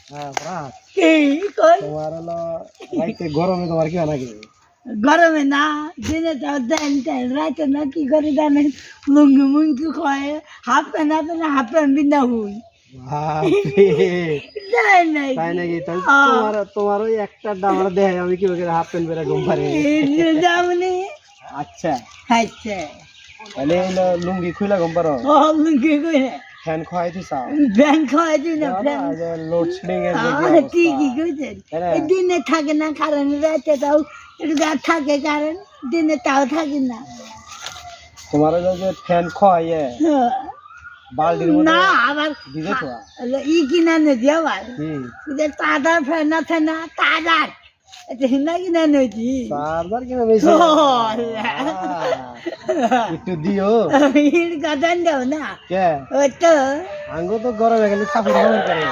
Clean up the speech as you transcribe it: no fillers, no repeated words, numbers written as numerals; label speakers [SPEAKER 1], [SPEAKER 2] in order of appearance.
[SPEAKER 1] হ্যাঁ প্রাত
[SPEAKER 2] কি কই
[SPEAKER 1] তোমার হলো রাইতে গরমে তোমার কি হয় নাকি
[SPEAKER 2] গরমে না দিনে তো দেন দেন রাতে না কি করে জানেন লুঙ্গি মুঙ্গি খায় হাফ প্যান্ট বিনা হুই
[SPEAKER 1] বাপরে
[SPEAKER 2] তাই নাই
[SPEAKER 1] তাই নাকি তাহলে তোমার ওই একটা আমার দেহে আমি কি করে হাফ প্যান্ট পরে ঘুম পারি
[SPEAKER 2] যাবনি
[SPEAKER 1] আচ্ছা
[SPEAKER 2] আচ্ছা
[SPEAKER 1] তাহলে হলো লুঙ্গি খুইলা ঘুম পারো
[SPEAKER 2] ও লুঙ্গি কই
[SPEAKER 1] ফ্যান খাওয়াই দিছ
[SPEAKER 2] ব্যাংক খাওয়াই দিই না ফ্যান
[SPEAKER 1] লোডশেডিং এর যে কি
[SPEAKER 2] ঠিকই কইছেন দিনে থাকে না কারণ রাতে তাও একটু গা থাকে কারণ দিনে তাও থাকে না
[SPEAKER 1] তোমার হলো যে ফ্যান খাওয়াইয়ে বালতির মধ্যে
[SPEAKER 2] না আবার
[SPEAKER 1] ভিজে তো
[SPEAKER 2] ই কিনা নে দি আবার
[SPEAKER 1] কি
[SPEAKER 2] যে তাদার ফেন আছে না তাদার এটা হিনা কিনা নইছি
[SPEAKER 1] বারবার কিনা বেশি একটু দিও
[SPEAKER 2] হির গাদান দাও না
[SPEAKER 1] কে
[SPEAKER 2] ও তো
[SPEAKER 1] আঙ্গো তো গরমে গেলে কাপড় ব্যবহার করে